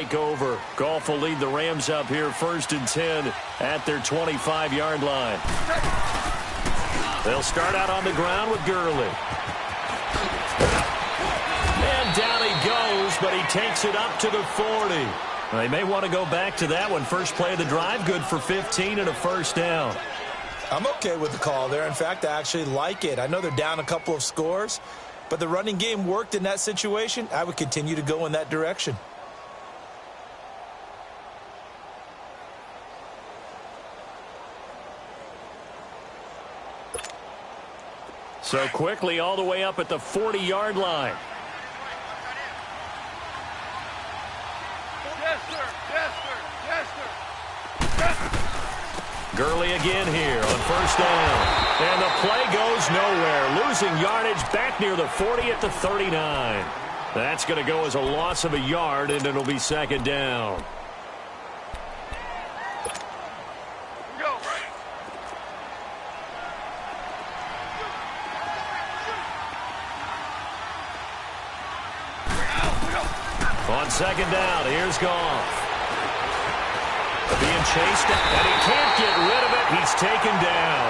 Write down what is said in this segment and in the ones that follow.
take over. Goff will lead the Rams up here 1st and 10 at their 25-yard line. They'll start out on the ground with Gurley. And down he goes, but he takes it up to the 40. They may want to go back to that one. First play of the drive, good for 15 and a first down. I'm okay with the call there. In fact, I actually like it. I know they're down a couple of scores, but the running game worked in that situation. I would continue to go in that direction. So quickly all the way up at the 40-yard line. Gurley again here on first down. And the play goes nowhere. Losing yardage back near the 40 at the 39. That's going to go as a loss of a yard, and it'll be second down. On second down, here's Goff. Being chased, and he can't get rid of it. He's taken down.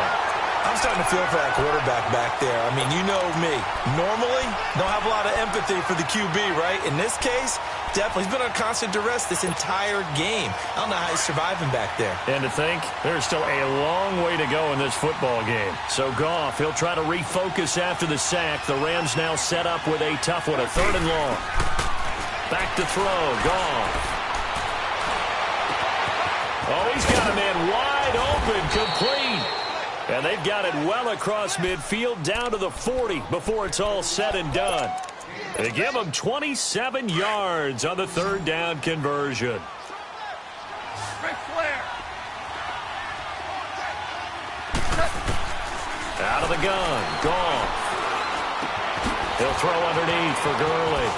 I'm starting to feel for that quarterback back there. I mean, you know me. Normally, don't have a lot of empathy for the QB, right? In this case, definitely. He's been under constant duress this entire game. I don't know how he's surviving back there. And to think, there's still a long way to go in this football game. So Goff, he'll try to refocus after the sack. The Rams now set up with a tough one, a 3rd and long. Back to throw, Goff. Oh, he's got a man wide open, complete. And they've got it well across midfield, down to the 40 before it's all said and done. They give him 27 yards on the 3rd down conversion. Out of the gun, Goff. He'll throw underneath for Gurley.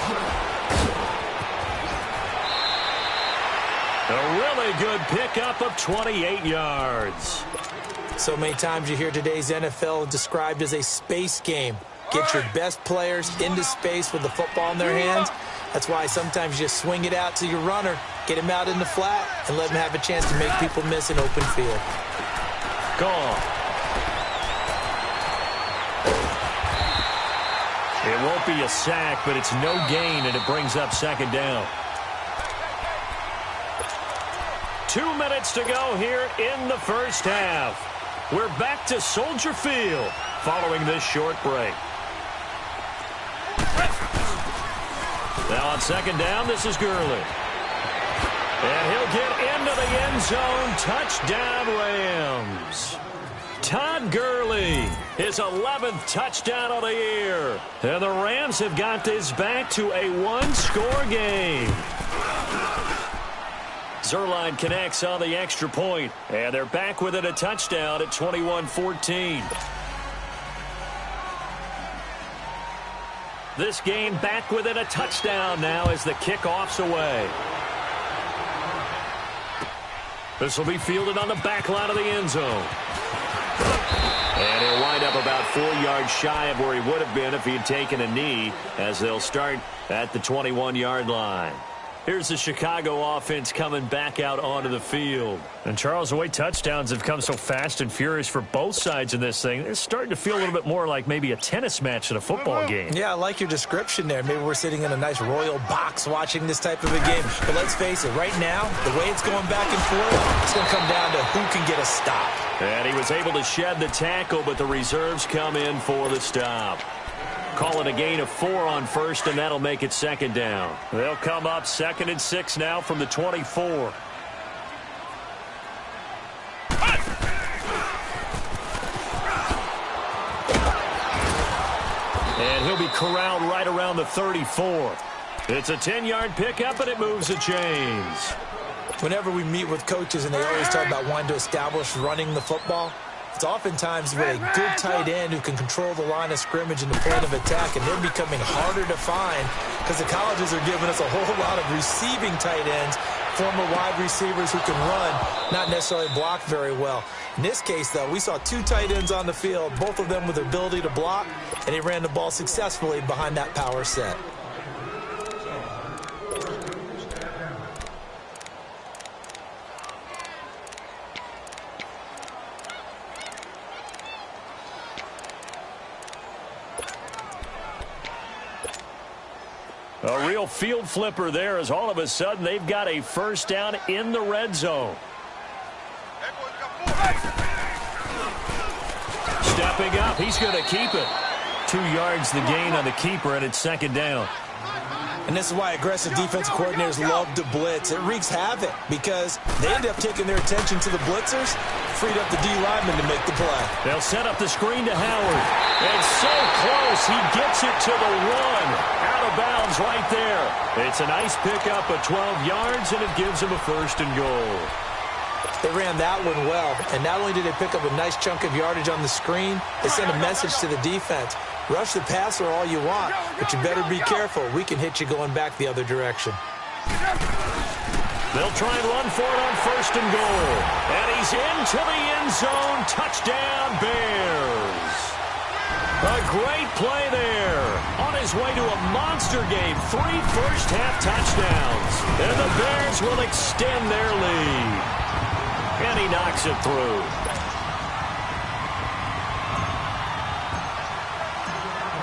A really good pickup of 28 yards. So many times you hear today's NFL described as a space game. Get your best players into space with the football in their hands. That's why sometimes you just swing it out to your runner, get him out in the flat, and let him have a chance to make people miss an open field. Gone. It won't be a sack, but it's no gain, and it brings up second down. 2 minutes to go here in the first half. We're back to Soldier Field following this short break. Now on second down, this is Gurley. And he'll get into the end zone. Touchdown, Rams. Todd Gurley, his 11th touchdown of the year. And the Rams have got this back to a one-score game. Zuerlein connects on the extra point, and they're back within a touchdown at 21-14. This game back within a touchdown now as the kickoff's away. This will be fielded on the back line of the end zone. And he'll wind up about 4 yards shy of where he would have been if he had taken a knee, as they'll start at the 21-yard line. Here's the Chicago offense coming back out onto the field. And, Charles, the way touchdowns have come so fast and furious for both sides in this thing, it's starting to feel a little bit more like maybe a tennis match than a football game. Yeah, I like your description there. Maybe we're sitting in a nice royal box watching this type of a game. But let's face it, right now, the way it's going back and forth, it's going to come down to who can get a stop. And he was able to shed the tackle, but the reserves come in for the stop. Call it a gain of 4 on first, and that'll make it second down. They'll come up 2nd and 6 now from the 24. And he'll be corralled right around the 34. It's a 10-yard pickup, and it moves the chains. Whenever we meet with coaches and they always talk about wanting to establish running the football, it's oftentimes with a good tight end who can control the line of scrimmage and the point of attack, and they're becoming harder to find because the colleges are giving us a whole lot of receiving tight ends, former wide receivers who can run, not necessarily block very well. In this case, though, we saw 2 tight ends on the field, both of them with the ability to block, and he ran the ball successfully behind that power set. real field flipper there as all of a sudden they've got a first down in the red zone. Stepping up, he's going to keep it. 2 yards the gain on the keeper, and it's second down. And this is why aggressive defensive coordinators love to blitz. It wreaks havoc because they end up taking their attention to the blitzers, freed up the D lineman to make the play. They'll set up the screen to Howard. And so close, he gets it to the 1. Out of bounds right there. It's a nice pickup of 12 yards, and it gives him a first and goal. They ran that one well, and not only did they pick up a nice chunk of yardage on the screen, they sent a message to the defense. Rush the passer all you want, but you better be careful. We can hit you going back the other direction. They'll try and run for it on first and goal. And he's into the end zone. Touchdown, Bears. A great play there. On his way to a monster game. 3 first-half touchdowns. And the Bears will extend their lead. And he knocks it through.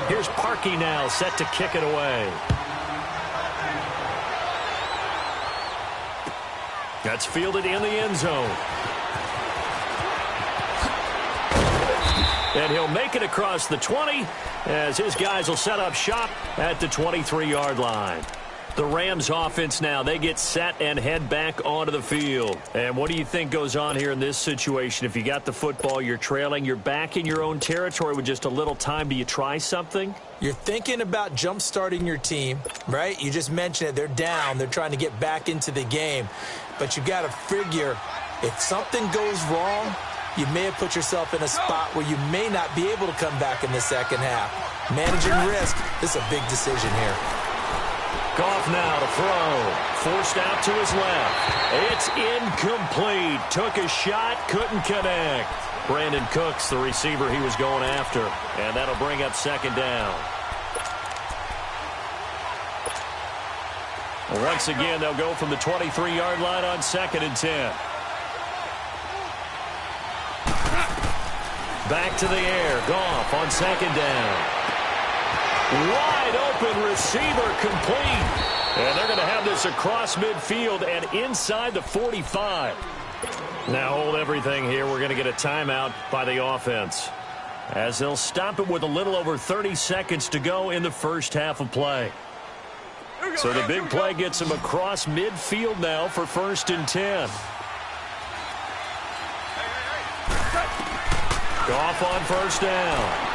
Here's Parkey now, set to kick it away. That's fielded in the end zone. And he'll make it across the 20 as his guys will set up shop at the 23-yard line. The Rams offense now, they get set and head back onto the field. And what do you think goes on here in this situation? If you got the football, you're trailing, you're back in your own territory with just a little time. Do you try something? You're thinking about jump-starting your team, right? You just mentioned it. They're down. They're trying to get back into the game. But you got to figure if something goes wrong, you may have put yourself in a spot where you may not be able to come back in the second half. Managing risk, this is a big decision here. Goff now to throw. Forced out to his left. It's incomplete. Took a shot, couldn't connect. Brandon Cooks, the receiver he was going after. And that'll bring up second down. Once again, they'll go from the 23-yard line on 2nd and 10. Back to the air. Goff on 2nd down. Wide open receiver complete. And they're going to have this across midfield and inside the 45. Now hold everything here. We're going to get a timeout by the offense, as they'll stop it with a little over 30 seconds to go in the first half of play. So the big play gets them across midfield now for 1st and 10. Goff on first down.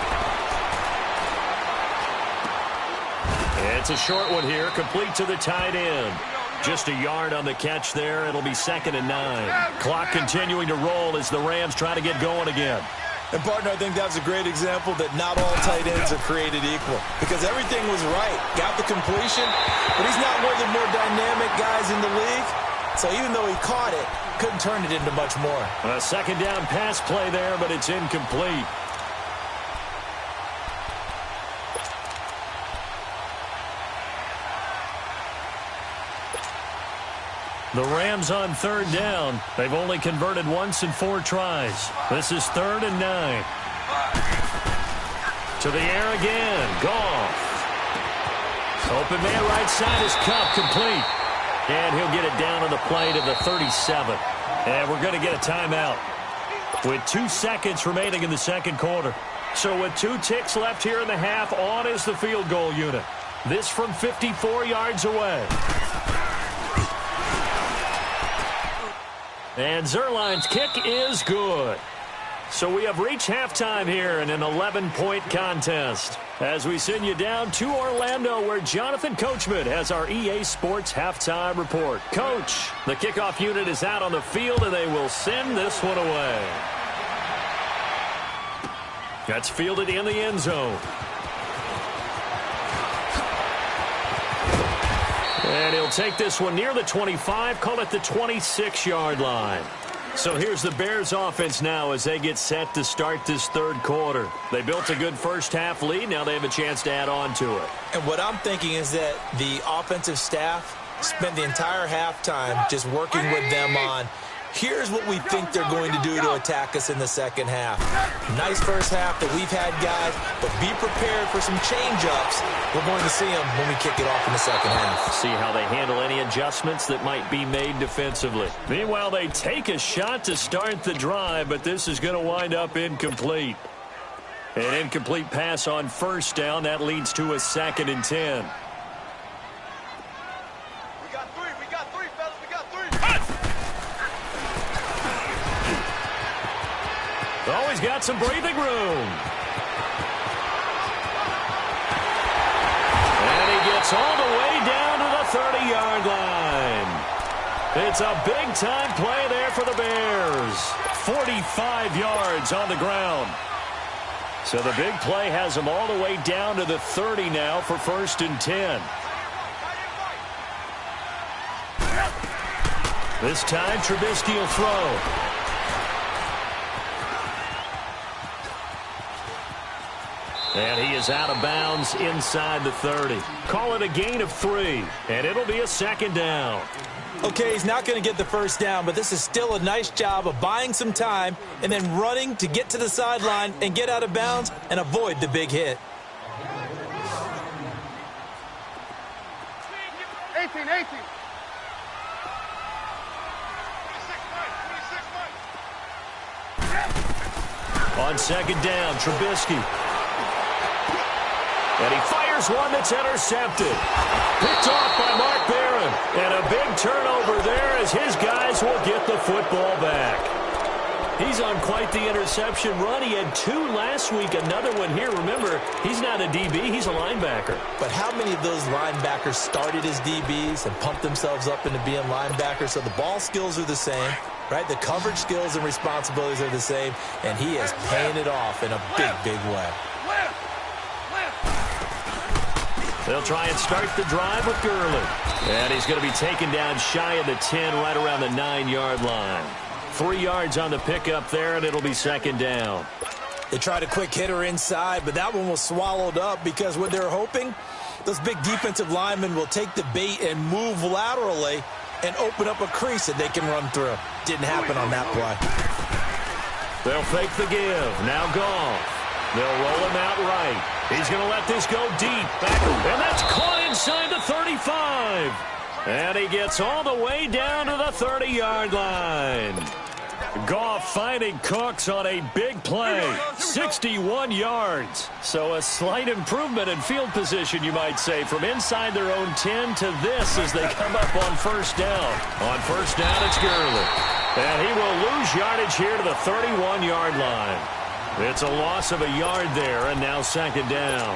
It's a short one here, complete to the tight end. Just a yard on the catch there. It'll be 2nd and 9. Clock continuing to roll as the Rams try to get going again. And, partner, I think that was a great example that not all tight ends are created equal, because everything was right. Got the completion, but he's not one of the more dynamic guys in the league. So even though he caught it, couldn't turn it into much more. A second down pass play there, but it's incomplete. The Rams on 3rd down. They've only converted once in 4 tries. This is 3rd and 9. To the air again. Goff. Open man right side is Kupp, complete. And he'll get it down on the play to the 37. And we're going to get a timeout with 2 seconds remaining in the second quarter. So with 2 ticks left here in the half, on is the field goal unit. This from 54 yards away. And Zuerlein's kick is good. So we have reached halftime here in an 11-point contest, as we send you down to Orlando, where Jonathan Coachman has our EA Sports halftime report. Coach, the kickoff unit is out on the field, and they will send this one away. That's fielded in the end zone. And he'll take this one near the 25, call it the 26-yard line. So here's the Bears offense now as they get set to start this third quarter. They built a good first half lead. Now they have a chance to add on to it. And what I'm thinking is that the offensive staff spent the entire halftime just working with them on Here's what we think they're going to do to attack us in the second half. Nice first half that we've had, guys, but be prepared for some change-ups. We're going to see them when we kick it off in the second half. See how they handle any adjustments that might be made defensively. Meanwhile, they take a shot to start the drive, but this is going to wind up incomplete. An incomplete pass on first down. That leads to a 2nd and 10. Oh, he's got some breathing room. And he gets all the way down to the 30-yard line. It's a big-time play there for the Bears. 45 yards on the ground. So the big play has them all the way down to the 30 now for 1st and 10. This time, Trubisky will throw. And he is out of bounds inside the 30. Call it a gain of 3, and it'll be a 2nd down. Okay, he's not going to get the first down, but this is still a nice job of buying some time and then running to get to the sideline and get out of bounds and avoid the big hit. 18. On 2nd down, Trubisky. And he fires one that's intercepted. Picked off by Mark Barron. And a big turnover there as his guys will get the football back. He's on quite the interception run. He had 2 last week, another one here. Remember, he's not a DB, he's a linebacker. But how many of those linebackers started as DBs and pumped themselves up into being linebackers? So the ball skills are the same, right? The coverage skills and responsibilities are the same, and he is paying it off in a big, big way. They'll try and start the drive with Gurley. And he's going to be taken down shy of the 10, right around the 9-yard line. 3 yards on the pickup there, and it'll be 2nd down. They tried a quick hitter inside, but that one was swallowed up because what they're hoping, those big defensive linemen will take the bait and move laterally and open up a crease that they can run through. Didn't happen on that play. They'll fake the give. Now Goff. They'll roll him out right. He's going to let this go deep. Back, and that's caught inside the 35. And he gets all the way down to the 30-yard line. Goff finding Cooks on a big play. 61 yards. So a slight improvement in field position, you might say, from inside their own 10 to this as they come up on first down. On first down, it's Gurley. And he will lose yardage here to the 31-yard line. It's a loss of a yard there, and now 2nd down.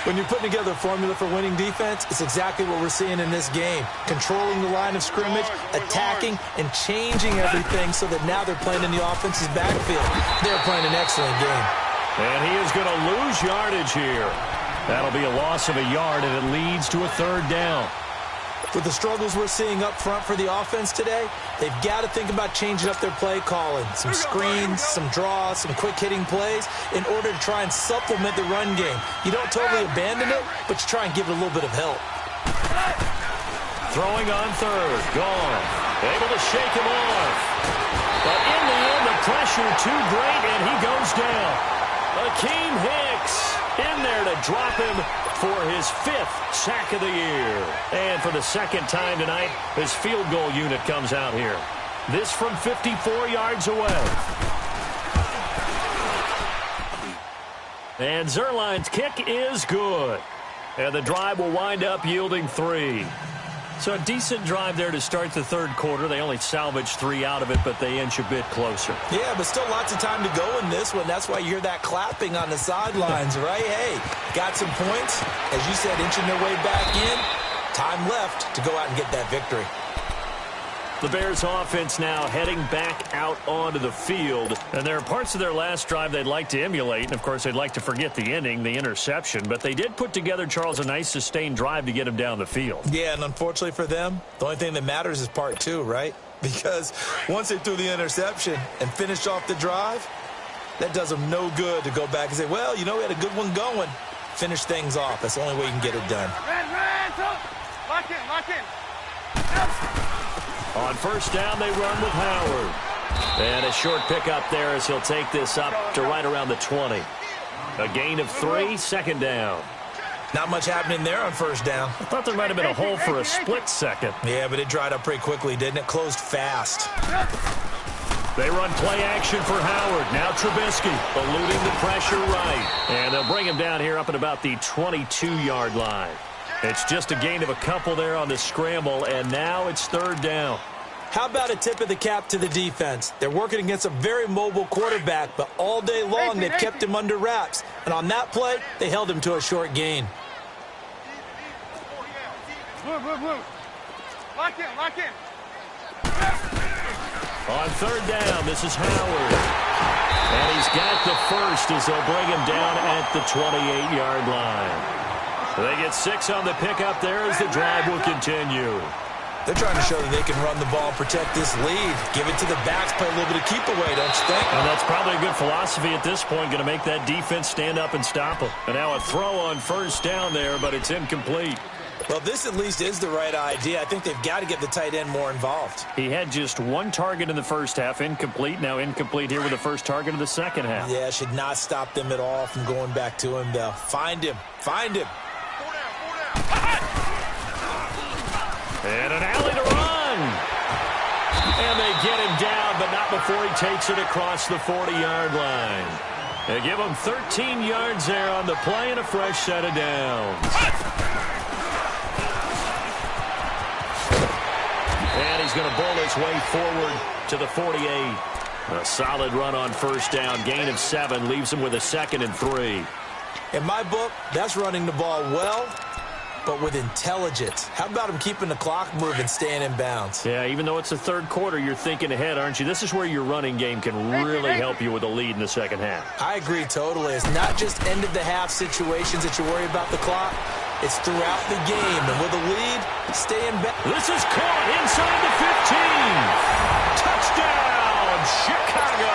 When you're putting together a formula for winning defense, it's exactly what we're seeing in this game. Controlling the line of scrimmage, attacking, and changing everything so that now they're playing in the offense's backfield. They're playing an excellent game. And he is going to lose yardage here. That'll be a loss of a yard, and it leads to a 3rd down. With the struggles we're seeing up front for the offense today, they've got to think about changing up their play calling. Some screens, some draws, some quick-hitting plays in order to try and supplement the run game. You don't totally abandon it, but you try and give it a little bit of help. Throwing on 3rd. Goff. Able to shake him off. But in the end, the pressure too great, and he goes down. Akeem Hicks in there to drop him for his 5th sack of the year. And for the 2nd time tonight, his field goal unit comes out here. This from 54 yards away. And Zuerlein's kick is good. And the drive will wind up yielding 3. So a decent drive there to start the 3rd quarter. They only salvaged 3 out of it, but they inch a bit closer. Yeah, but still lots of time to go in this one. That's why you hear that clapping on the sidelines, right? Hey, got some points. As you said, inching their way back in. Time left to go out and get that victory. The Bears offense now heading back out onto the field. And there are parts of their last drive they'd like to emulate. And, of course, they'd like to forget the ending, the interception. But they did put together, Charles, a nice sustained drive to get him down the field. Yeah, and unfortunately for them, the only thing that matters is part 2, right? Because once they threw the interception and finished off the drive, that does them no good to go back and say, well, you know, we had a good one going. Finish things off. That's the only way you can get it done. Lock in. On first down, they run with Howard. And a short pickup there as he'll take this up to right around the 20. A gain of 3, second down. Not much happening there on first down. I thought there might have been a hole for a split second. Yeah, but it dried up pretty quickly, didn't it? Closed fast. They run play action for Howard. Now Trubisky eluding the pressure right. And they'll bring him down here up at about the 22-yard line. It's just a gain of a couple there on the scramble, and now it's third down. How about a tip of the cap to the defense? They're working against a very mobile quarterback, but all day long they've kept him under wraps. And on that play, they held him to a short gain. Lock in. On third down, this is Howard. And he's got the first as they'll bring him down at the 28-yard line. They get 6 on the pickup there as the drive will continue. They're trying to show that they can run the ball, protect this lead. Give it to the backs, play a little bit of keep away, don't you think? And that's probably a good philosophy at this point, going to make that defense stand up and stop them. And now a throw on first down there, but it's incomplete. Well, this at least is the right idea. I think they've got to get the tight end more involved. He had just 1 target in the first half, incomplete. Now incomplete here with the first target of the second half. Yeah, should not stop them at all from going back to him, though. Find him. And an alley to run. And they get him down, but not before he takes it across the 40-yard line. They give him 13 yards there on the play and a fresh set of downs. And he's going to bowl his way forward to the 48. A solid run on first down. Gain of 7 leaves him with a 2nd and 3. In my book, that's running the ball well, but with intelligence. How about him keeping the clock moving, staying in bounds? Yeah, even though it's the third quarter, you're thinking ahead, aren't you? This is where your running game can really help you with a lead in the second half. I agree totally. It's not just end-of-the-half situations that you worry about the clock. It's throughout the game. And with a lead, stay in bounds. This is caught inside the 15. Touchdown, Chicago.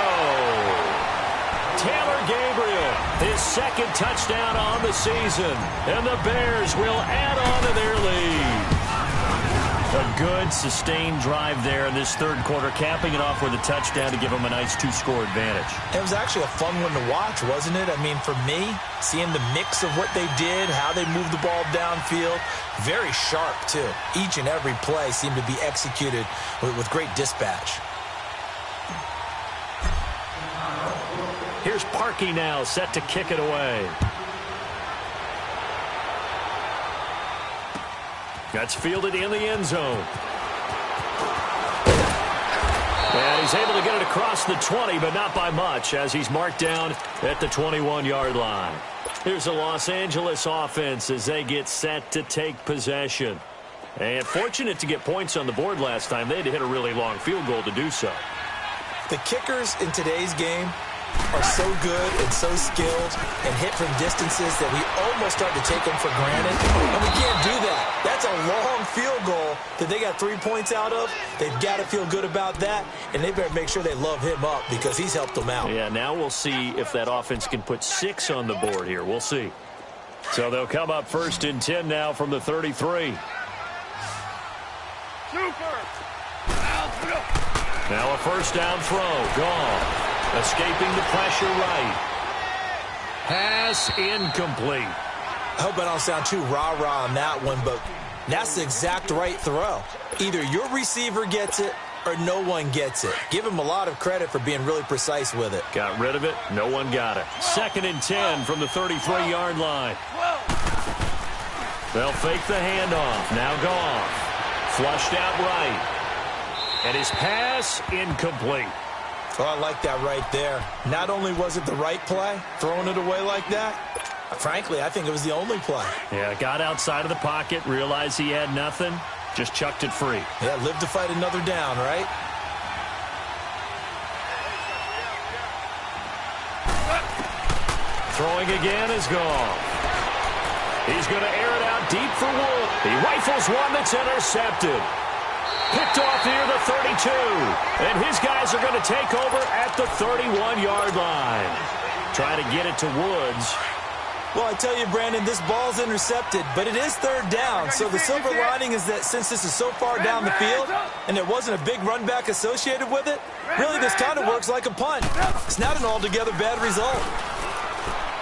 Taylor Gabriel, his 2nd touchdown on the season. And the Bears will add on to their lead. A good, sustained drive there in this third quarter, capping it off with a touchdown to give them a nice 2-score advantage. It was actually a fun one to watch, wasn't it? I mean, for me, seeing the mix of what they did, how they moved the ball downfield, very sharp, too. Each and every play seemed to be executed with great dispatch. Here's Parkey now, set to kick it away. That's fielded in the end zone. And he's able to get it across the 20, but not by much, as he's marked down at the 21-yard line. Here's the Los Angeles offense as they get set to take possession. And fortunate to get points on the board last time. They had to hit a really long field goal to do so. The kickers in today's game are so good and so skilled and hit from distances that we almost start to take them for granted. And we can't do that. That's a long field goal that they got 3 points out of. They've got to feel good about that, and they better make sure they love him up because he's helped them out. Yeah, now we'll see if that offense can put 6 on the board here. We'll see. So they'll come up 1st and 10 now from the 33. Now a first down throw. Gone. Escaping the pressure right. Pass incomplete. I hope I don't sound too rah-rah on that one, but that's the exact right throw. Either your receiver gets it or no one gets it. Give him a lot of credit for being really precise with it. Got rid of it. No one got it. 2nd and 10 from the 33-yard line. They'll fake the handoff. Now Goff. Flushed out right. And his pass incomplete. Oh, I like that right there. Not only was it the right play, throwing it away like that, frankly, I think it was the only play. Yeah, got outside of the pocket, realized he had nothing, just chucked it free. Yeah, live to fight another down, right? Throwing again is Goff. He's going to air it out deep for Wood. He rifles one that's intercepted. Picked off near the 32. And his guys are going to take over at the 31-yard line. Try to get it to Woods. Well, I tell you, Brandon, this ball's intercepted, but it is third down. So the silver lining is that since this is so far down the field and there wasn't a big run back associated with it, really this kind of works like a punt. It's not an altogether bad result.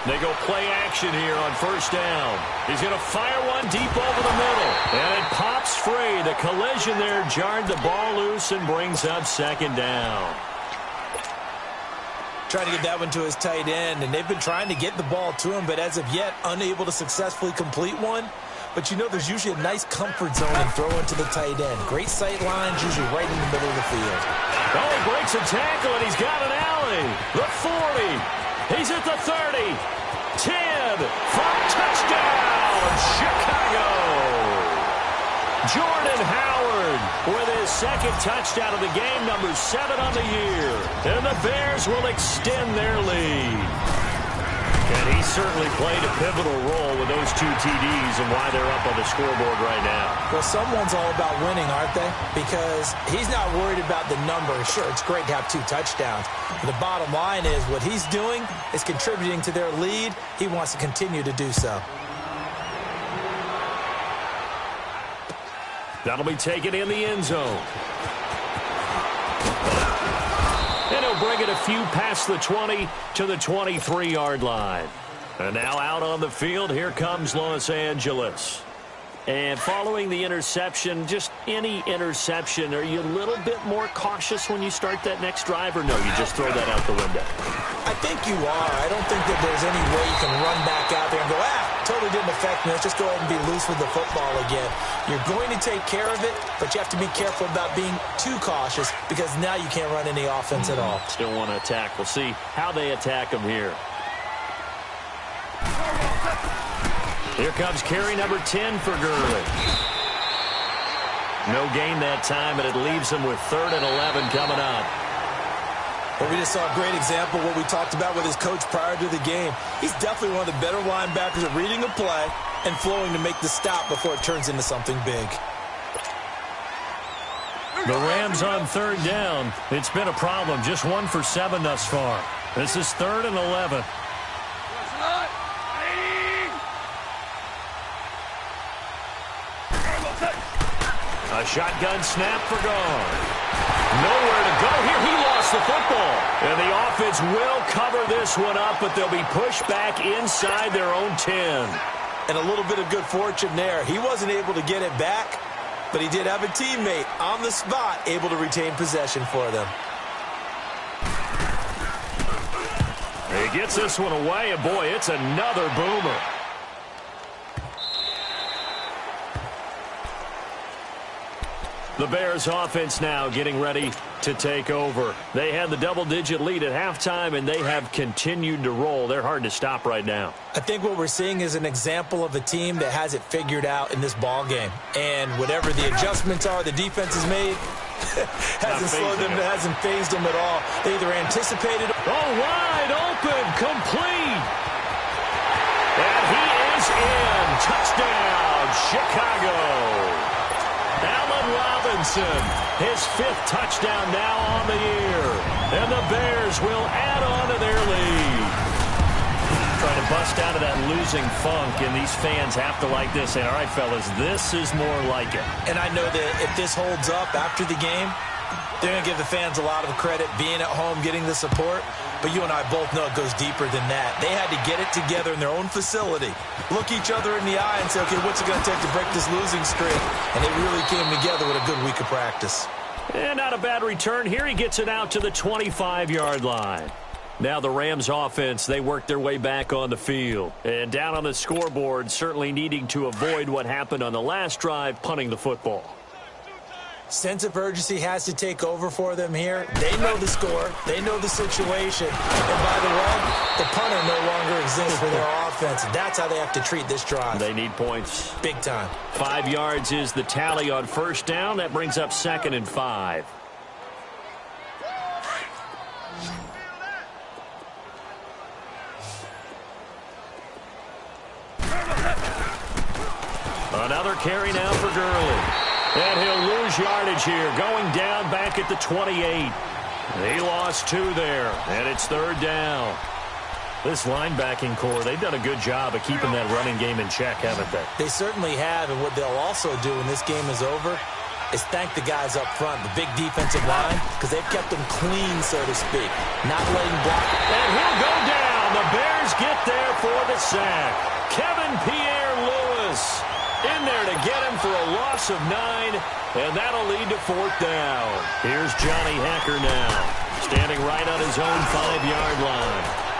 They go play action here on first down. He's going to fire one deep over the middle. And it pops free. The collision there jarred the ball loose and brings up second down. Trying to get that one to his tight end, and they've been trying to get the ball to him, but as of yet, unable to successfully complete one. But you know there's usually a nice comfort zone in throwing to the tight end. Great sight lines, usually right in the middle of the field. Oh, he breaks a tackle, and he's got an alley. The 40. He's at the 30. 10. For touchdown, Chicago. Jordan Howard with his second touchdown of the game, number 7 on the year. And the Bears will extend their lead. And he certainly played a pivotal role with those 2 TDs and why they're up on the scoreboard right now. Well, someone's all about winning, aren't they? Because he's not worried about the number. Sure, it's great to have 2 touchdowns. But the bottom line is what he's doing is contributing to their lead. He wants to continue to do so. That'll be taken in the end zone. And he'll bring it a few past the 20 to the 23-yard line. And now out on the field, here comes Los Angeles. And following the interception, just any interception, are you a little bit more cautious when you start that next drive, or no, you just throw that out the window? I think you are. I don't think that there's any way you can run back out there and go, totally didn't affect me. Let's just go ahead and be loose with the football again. You're going to take care of it, but you have to be careful about being too cautious because now you can't run any offense at all. Still want to attack. We'll see how they attack him here. Here comes carry number 10 for Gurley. No gain that time, and it leaves him with 3rd and 11 coming up. Well, we just saw a great example of what we talked about with his coach prior to the game. He's definitely one of the better linebackers at reading a play and flowing to make the stop before it turns into something big. The Rams on 3rd down. It's been a problem. Just 1 for 7 thus far. This is 3rd and 11. A shotgun snap for Gone. Nowhere to go here. He lost the football. And the offense will cover this one up, but they'll be pushed back inside their own 10. And a little bit of good fortune there. He wasn't able to get it back, but he did have a teammate on the spot able to retain possession for them. He gets this one away, and boy, it's another boomer. The Bears offense now getting ready to take over. They had the double-digit lead at halftime, and they have continued to roll. They're hard to stop right now. I think what we're seeing is an example of a team that has it figured out in this ball game. And whatever the adjustments are the defense has made, hasn't slowed them, hasn't phased them at all. They either anticipated. Oh, wide open, complete. And he is in. Touchdown, Chicago. Allen Robinson, his 5th touchdown now on the year. And the Bears will add on to their lead. Trying to bust out of that losing funk, and these fans have to like this. And all right, fellas, this is more like it. And I know that if this holds up after the game, they're going to give the fans a lot of credit being at home, getting the support. But you and I both know it goes deeper than that. They had to get it together in their own facility, look each other in the eye and say, okay, what's it going to take to break this losing streak? And they really came together with a good week of practice. And not a bad return here. He gets it out to the 25-yard line. Now the Rams offense, they work their way back on the field. And down on the scoreboard, certainly needing to avoid what happened on the last drive, punting the football. Sense of urgency has to take over for them here. They know the score. They know the situation. And by the way, the punter no longer exists for their offense. That's how they have to treat this drive. They need points. Big time. 5 yards is the tally on first down. That brings up 2nd and 5. Another carry now for Gurley. And he'll lose yardage here, going down back at the 28. He lost 2 there, and it's 3rd down. This linebacking core, they've done a good job of keeping that running game in check, haven't they? They certainly have, and what they'll also do when this game is over is thank the guys up front, the big defensive line, because they've kept them clean, so to speak, not letting block. And he'll go down. The Bears get there for the sack. Kevin Pierre-Louis in there to get him for a loss of 9, and that'll lead to 4th down. Here's Johnny Hekker now, standing right on his own 5-yard line.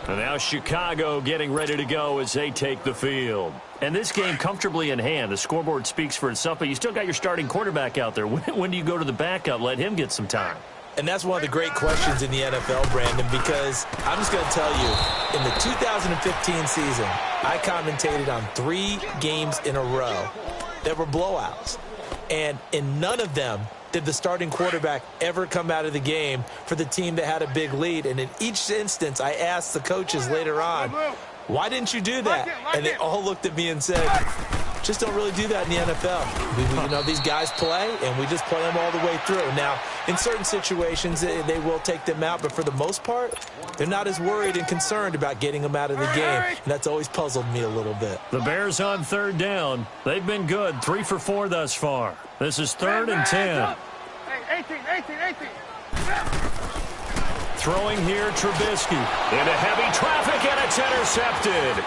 And now Chicago getting ready to go as they take the field. And this game comfortably in hand. The scoreboard speaks for itself, but you still got your starting quarterback out there. When do you go to the backup? Let him get some time. And that's one of the great questions in the NFL, Brandon, because I'm just going to tell you, in the 2015 season, I commentated on 3 games in a row that were blowouts. And in none of them did the starting quarterback ever come out of the game for the team that had a big lead. And in each instance, I asked the coaches later on, why didn't you do that? And they all looked at me and said, just don't really do that in the NFL. You know, these guys play, and we just play them all the way through. Now, in certain situations, they will take them out, but for the most part, they're not as worried and concerned about getting them out of the game, and that's always puzzled me a little bit. The Bears on 3rd down. They've been good, 3 for 4 thus far. This is 3rd and 10. 18. Throwing here, Trubisky. Into heavy traffic, and it's intercepted.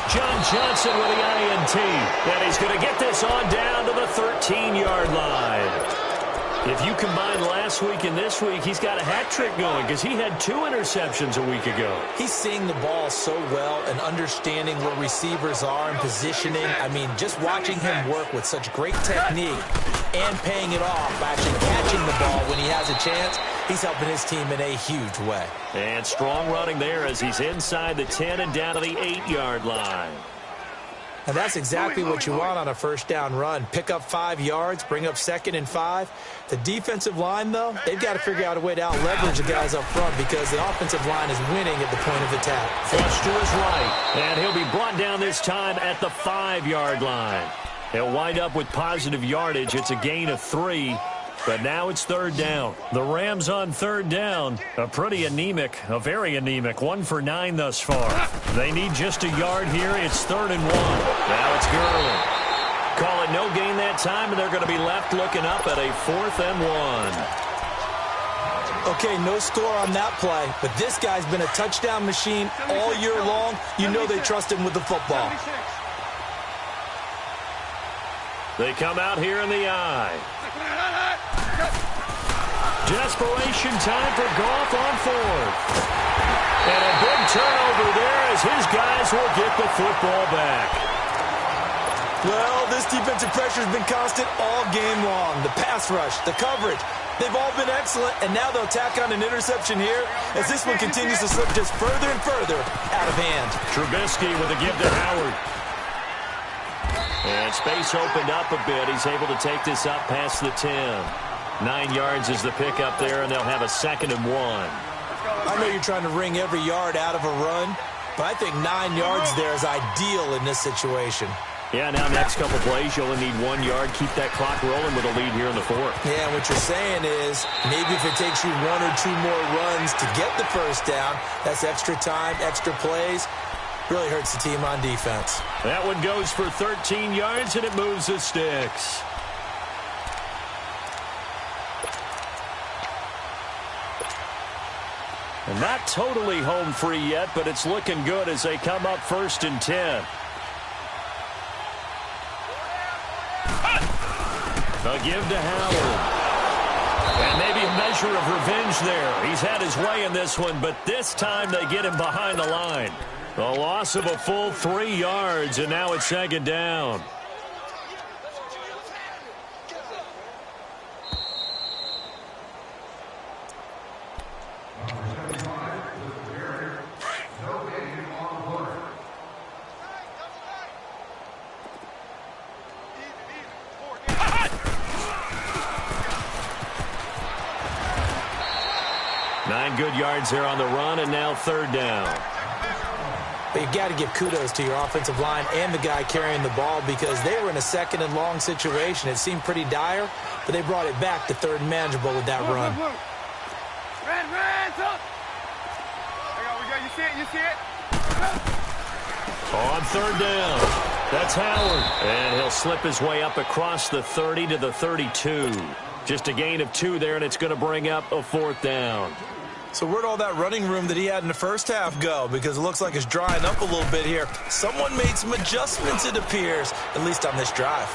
John Johnson with the INT. And he's going to get this on down to the 13-yard line. If you combine last week and this week, he's got a hat trick going because he had 2 interceptions a week ago. He's seeing the ball so well and understanding where receivers are and positioning. I mean, just watching him work with such great technique and paying it off by actually catching the ball when he has a chance, he's helping his team in a huge way. And strong running there as he's inside the 10 and down to the 8-yard line. And that's exactly what you want on a first down run. Pick up 5 yards, bring up 2nd and 5. The defensive line, though, they've got to figure out a way to out-leverage the guys up front because the offensive line is winning at the point of attack. Flush to his right, and he'll be brought down this time at the 5-yard line. He'll wind up with positive yardage. It's a gain of 3. But now it's 3rd down. The Rams on 3rd down. A very anemic 1 for 9 thus far. They need just a yard here. It's 3rd and 1. Now it's Gurley. Call it no gain that time, and they're going to be left looking up at a 4th and 1. Okay, no score on that play, but this guy's been a touchdown machine all year long. You know they trust him with the football. They come out here in the eye. Desperation time for Goff on 4th. And a big turnover there as his guys will get the football back. Well, this defensive pressure has been constant all game long. The pass rush, the coverage, they've all been excellent, and now they'll tack on an interception here as this one continues to slip just further and further out of hand. Trubisky with a give to Howard. And space opened up a bit. He's able to take this up past the 10. 9 yards is the pickup there, and they'll have a 2nd and 1. I know you're trying to wring every yard out of a run, but I think 9 yards there is ideal in this situation. Yeah, now next couple plays, you only need 1 yard. Keep that clock rolling with a lead here in the 4th. Yeah, what you're saying is maybe if it takes you 1 or 2 more runs to get the first down, that's extra time, extra plays. Really hurts the team on defense. That one goes for 13 yards, and it moves the sticks. And not totally home free yet, but it's looking good as they come up 1st and 10. A give to Howard. And maybe a measure of revenge there. He's had his way in this one, but this time they get him behind the line. A loss of a full 3 yards, and now it's 2nd down. Good yards there on the run, and now 3rd down. But you got to give kudos to your offensive line and the guy carrying the ball because they were in a second and long situation. It seemed pretty dire, but they brought it back to third and manageable with that run. Red, up. We go. You see it? You see it? On third down, that's Howard. And he'll slip his way up across the 30 to the 32. Just a gain of 2 there, and it's going to bring up a fourth down. So where'd all that running room that he had in the first half go? Because it looks like it's drying up a little bit here. Someone made some adjustments, it appears, at least on this drive.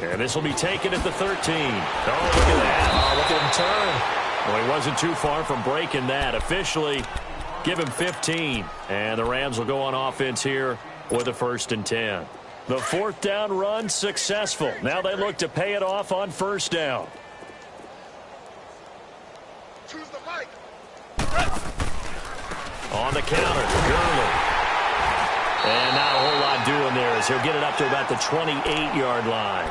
And this will be taken at the 13. Oh, look at that. Oh, look at him turn. Well, he wasn't too far from breaking that. Officially, give him 15. And the Rams will go on offense here with a 1st and 10. The fourth down run successful. Now they look to pay it off on first down. Choose the mic. On the counter, Gurley. And not a whole lot doing there as he'll get it up to about the 28-yard line.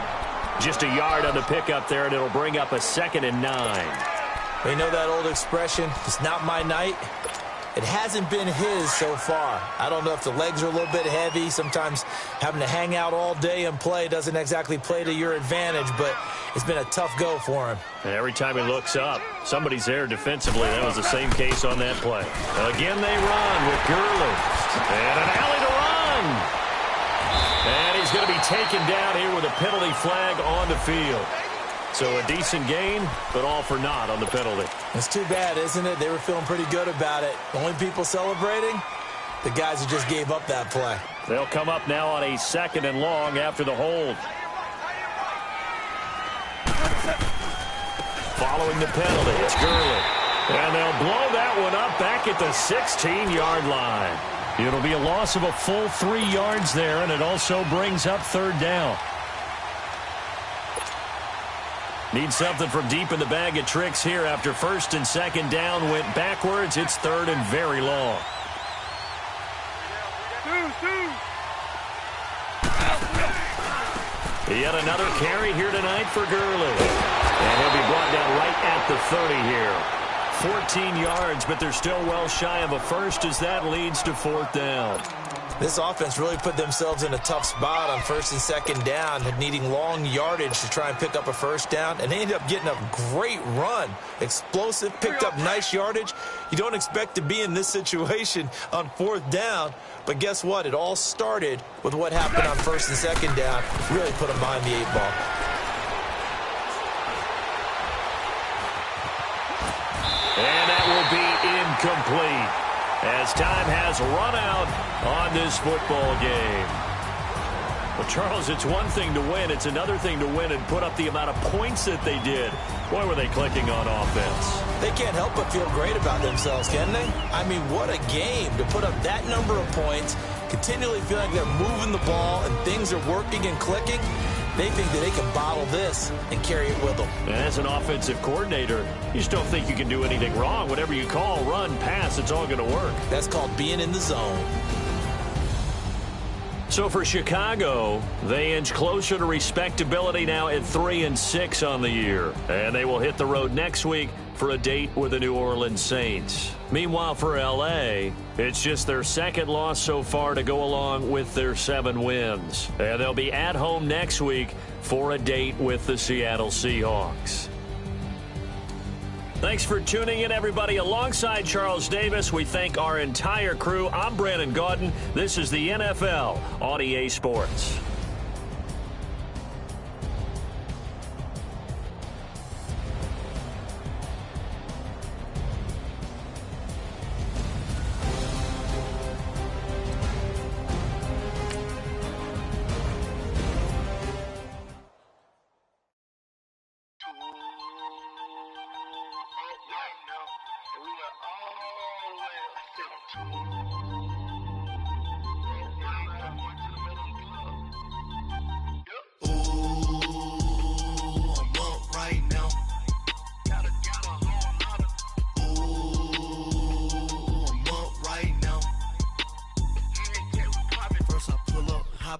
Just a yard on the pickup there, and it'll bring up a 2nd and 9. You know that old expression, it's not my night? It hasn't been his so far. I don't know if the legs are a little bit heavy. Sometimes having to hang out all day and play doesn't exactly play to your advantage, but it's been a tough go for him. And every time he looks up, somebody's there defensively. That was the same case on that play. Again, they run with Gurley. And an alley to run. And he's going to be taken down here with a penalty flag on the field. So a decent gain, but all for naught on the penalty. It's too bad, isn't it? They were feeling pretty good about it. Only people celebrating, the guys who just gave up that play. They'll come up now on a 2nd and long after the hold. Following the penalty, it's Gurley. And they'll blow that one up back at the 16-yard line. It'll be a loss of a full 3 yards there, and it also brings up third down. Need something from deep in the bag of tricks here after 1st and 2nd down went backwards. It's 3rd and very long. Yet another carry here tonight for Gurley. And he'll be brought down right at the 30 here. 14 yards, but they're still well shy of a first as that leads to 4th down. This offense really put themselves in a tough spot on 1st and 2nd down, needing long yardage to try and pick up a 1st down, and they ended up getting a great run. Explosive, picked up nice yardage. You don't expect to be in this situation on 4th down, but guess what? It all started with what happened on 1st and 2nd down. Really put them behind the 8 ball. And that will be incomplete, as time has run out on this football game. Well, Charles, it's one thing to win. It's another thing to win and put up the amount of points that they did. Boy, were they clicking on offense. They can't help but feel great about themselves, can they? I mean, what a game to put up that number of points, continually feeling like they're moving the ball and things are working and clicking. They think that they can bottle this and carry it with them. As an offensive coordinator, you just don't think you can do anything wrong. Whatever you call, run, pass, it's all going to work. That's called being in the zone. So for Chicago, they inch closer to respectability now at 3-6 on the year. And they will hit the road next week for a date with the New Orleans Saints. Meanwhile, for L.A., it's just their 2nd loss so far to go along with their 7 wins. And they'll be at home next week for a date with the Seattle Seahawks. Thanks for tuning in, everybody. Alongside Charles Davis, we thank our entire crew. I'm Brandon Gaudin. This is the NFL on EA Sports.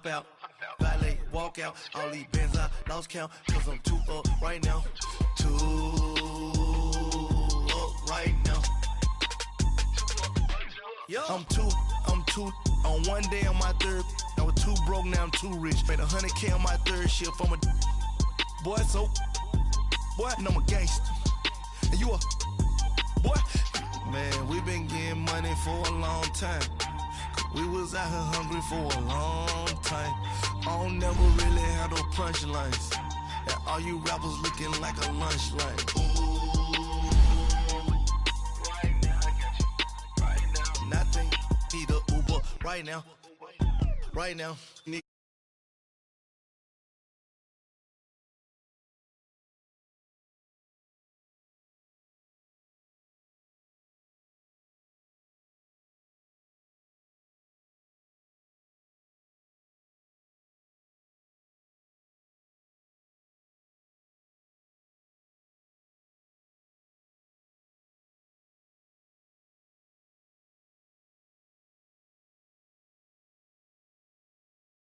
Out, valet, walk out, all these bands I lost count, cause I'm too up right now, too up right now, I'm two on one day on my third. I was too broke, now I'm too rich. Made 100K on my third shift. I'm a boy, so boy, and I'm a gangster. And you a boy. Man, we been getting money for a long time. We was out here hungry for a long time. I don't never really have no punchlines. And all you rappers looking like a lunch line. Ooh, right now, I got you. Right now. Nothing, need a Uber right now. Right now.